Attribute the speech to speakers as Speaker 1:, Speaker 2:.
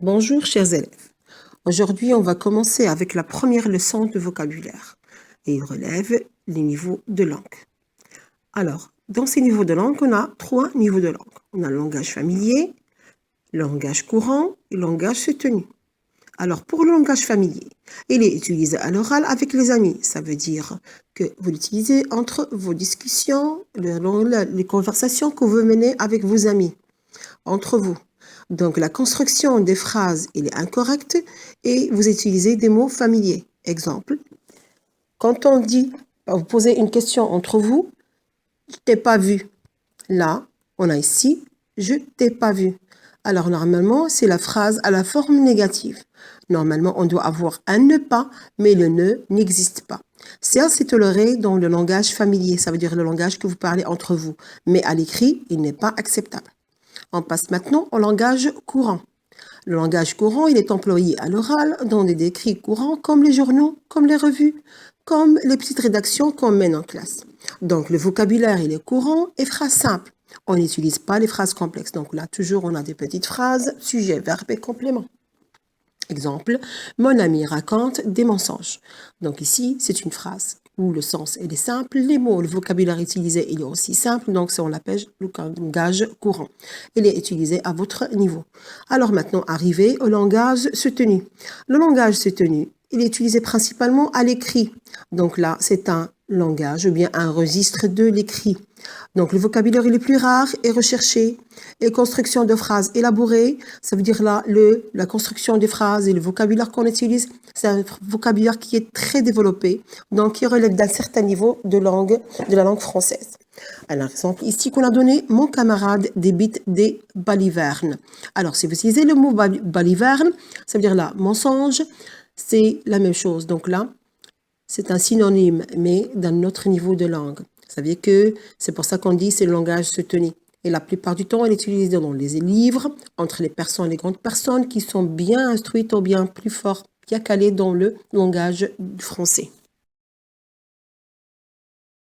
Speaker 1: Bonjour chers élèves. Aujourd'hui, on va commencer avec la première leçon de vocabulaire et il relève les niveaux de langue. Alors, dans ces niveaux de langue, on a 3 niveaux de langue. On a le langage familier, le langage courant et le langage soutenu. Alors, pour le langage familier, il est utilisé à l'oral avec les amis. Ça veut dire que vous l'utilisez entre vos discussions, les conversations que vous menez avec vos amis, entre vous. Donc, la construction des phrases, il est incorrecte et vous utilisez des mots familiers. Exemple, quand on dit, vous posez une question entre vous, je t'ai pas vu. Là, on a ici, je t'ai pas vu. Alors, normalement, c'est la phrase à la forme négative. Normalement, on doit avoir un ne pas, mais le ne n'existe pas. Ça, c'est toléré dans le langage familier. Ça veut dire le langage que vous parlez entre vous. Mais à l'écrit, il n'est pas acceptable. On passe maintenant au langage courant. Le langage courant, il est employé à l'oral dans des écrits courants comme les journaux, comme les revues, comme les petites rédactions qu'on mène en classe. Donc, le vocabulaire, il est courant et phrase simple. On n'utilise pas les phrases complexes. Donc là, toujours, on a des petites phrases, sujet, verbe et complément. Exemple, mon ami raconte des mensonges. Donc ici, c'est une phrase où le sens il est simple, les mots, le vocabulaire utilisé il est aussi simple, donc ça on l'appelle le langage courant. Il est utilisé à votre niveau. Alors maintenant, arrivé au langage soutenu. Le langage soutenu, il est utilisé principalement à l'écrit. Donc là, c'est un langage ou bien un registre de l'écrit. Donc le vocabulaire il est plus rare et recherché. Et construction de phrases élaborées, ça veut dire là la construction des phrases et le vocabulaire qu'on utilise, c'est un vocabulaire qui est très développé, donc qui relève d'un certain niveau de la langue française. Un exemple ici qu'on a donné, mon camarade débite des balivernes. Alors si vous utilisez le mot baliverne, ça veut dire là mensonge, c'est la même chose. Donc là, c'est un synonyme, mais d'un autre niveau de langue. Vous savez que c'est pour ça qu'on dit c'est le langage soutenu. Et la plupart du temps, elle est utilisée dans les livres, entre les personnes, les grandes personnes qui sont bien instruites ou bien plus fortes, bien calées dans le langage français.